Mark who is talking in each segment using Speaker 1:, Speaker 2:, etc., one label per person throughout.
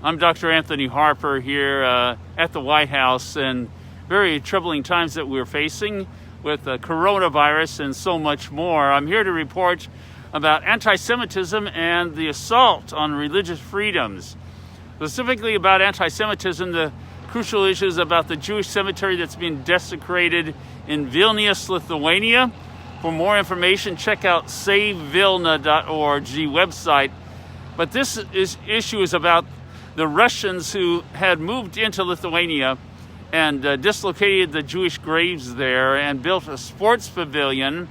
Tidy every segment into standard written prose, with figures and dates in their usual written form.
Speaker 1: I'm Dr. Anthony Harper here at the White House, and very troubling times that we're facing with coronavirus and so much more. I'm here to report about anti-Semitism and the assault on religious freedoms. Specifically about anti-Semitism, the crucial issue is about the Jewish cemetery that's being desecrated in Vilnius, Lithuania. For more information, check out savevilna.org website. But this issue is about the Russians who had moved into Lithuania and dislocated the Jewish graves there and built a sports pavilion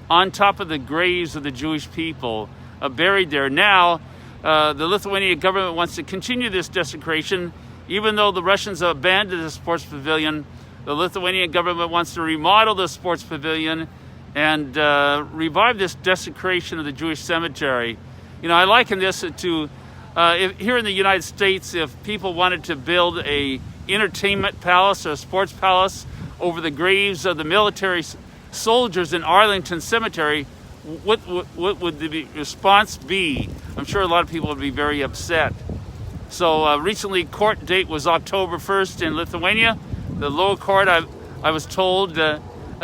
Speaker 1: on top of the graves of the Jewish people buried there. Now, the Lithuanian government wants to continue this desecration. Even though the Russians abandoned the sports pavilion, the Lithuanian government wants to remodel the sports pavilion and revive this desecration of the Jewish cemetery. You know, I liken this to here in the United States, if people wanted to build a entertainment palace or a sports palace over the graves of the military soldiers in Arlington Cemetery, what would the response be? I'm sure a lot of people would be very upset. So recently, court date was October 1st in Lithuania. The lower court, I was told,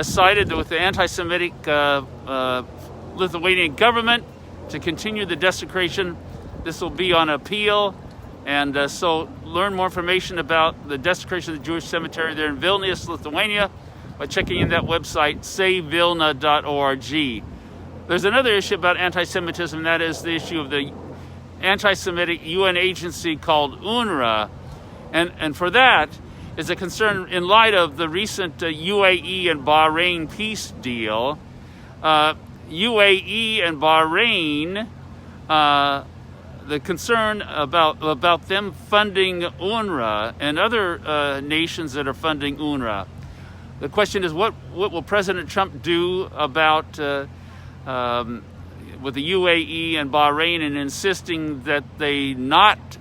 Speaker 1: sided with the anti-Semitic Lithuanian government to continue the desecration. This will be on appeal, and so learn more information about the desecration of the Jewish cemetery there in Vilnius, Lithuania, by checking in that website, savevilna.org. There's another issue about anti-Semitism, and that is the issue of the Anti-Semitic U.N. agency called UNRWA, and for that is a concern in light of the recent UAE and Bahrain peace deal. UAE and Bahrain, the concern about them funding UNRWA and other nations that are funding UNRWA. The question is, what will President Trump do about with the UAE and Bahrain and insisting that they not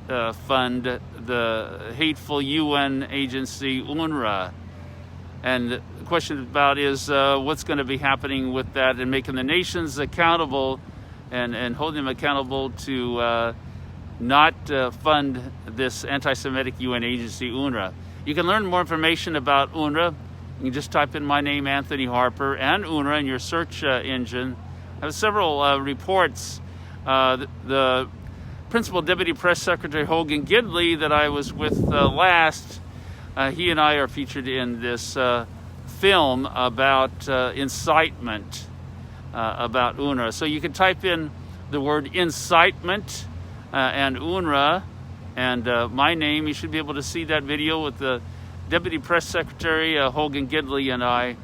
Speaker 1: fund the hateful UN agency UNRWA? And the question about is what's going to be happening with that and making the nations accountable and holding them accountable to not fund this anti-Semitic UN agency, UNRWA. You can learn more information about UNRWA. You can just type in my name, Anthony Harper, and UNRWA in your search engine. I have several reports. The Principal Deputy Press Secretary Hogan Gidley that I was with last, he and I are featured in this film about incitement about UNRWA. So you can type in the word incitement and UNRWA and my name. You should be able to see that video with the Deputy Press Secretary Hogan Gidley and I.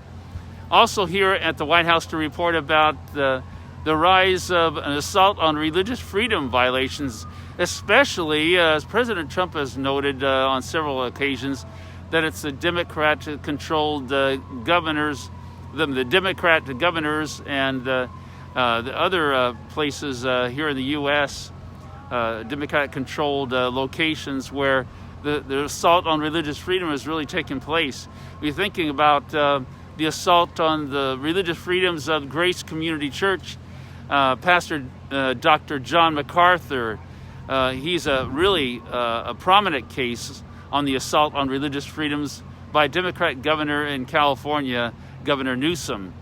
Speaker 1: Also here at the White House to report about the rise of an assault on religious freedom violations, especially as President Trump has noted on several occasions that it's the Democrat-controlled governors, the Democrat governors and the other places here in the U.S., Democrat-controlled locations where the assault on religious freedom has really taken place. We're thinking about the assault on the religious freedoms of Grace Community Church. Pastor Dr. John MacArthur, he's a really a prominent case on the assault on religious freedoms by a Democrat governor in California, Governor Newsom.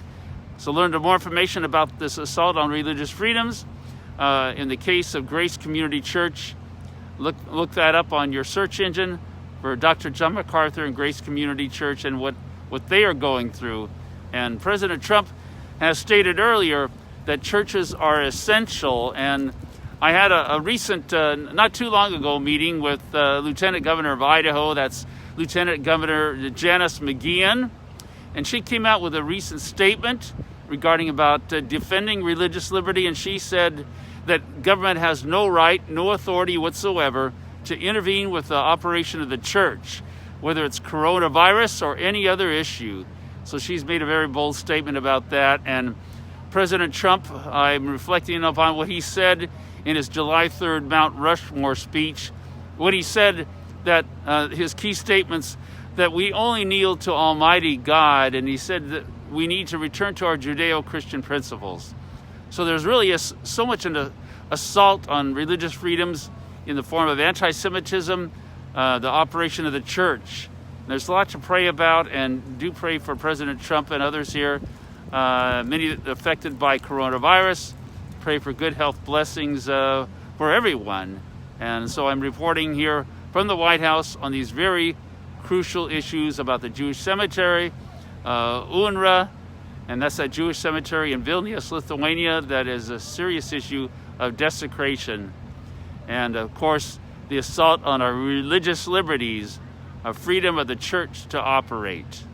Speaker 1: So learn more information about this assault on religious freedoms in the case of Grace Community Church. Look that up on your search engine for Dr. John MacArthur and Grace Community Church and what they are going through. And President Trump has stated earlier that churches are essential. And I had a recent, not too long ago, meeting with Lieutenant Governor of Idaho. That's Lieutenant Governor Janice McGeehan. And she came out with a recent statement regarding about defending religious liberty. And she said that government has no right, no authority whatsoever to intervene with the operation of the church, whether it's coronavirus or any other issue. So she's made a very bold statement about that. And President Trump, I'm reflecting upon what he said in his July 3rd Mount Rushmore speech, when he said that his key statements, that we only kneel to Almighty God, and he said that we need to return to our Judeo-Christian principles. So there's really so much an assault on religious freedoms in the form of anti-Semitism, the operation of the church. There's a lot to pray about, and do pray for President Trump and others here, many affected by coronavirus. Pray for good health blessings for everyone. And so I'm reporting here from the White House on these very crucial issues about the Jewish cemetery, UNRWA, and that's that Jewish cemetery in Vilnius, Lithuania, that is a serious issue of desecration. And of course, the assault on our religious liberties, our freedom of the church to operate.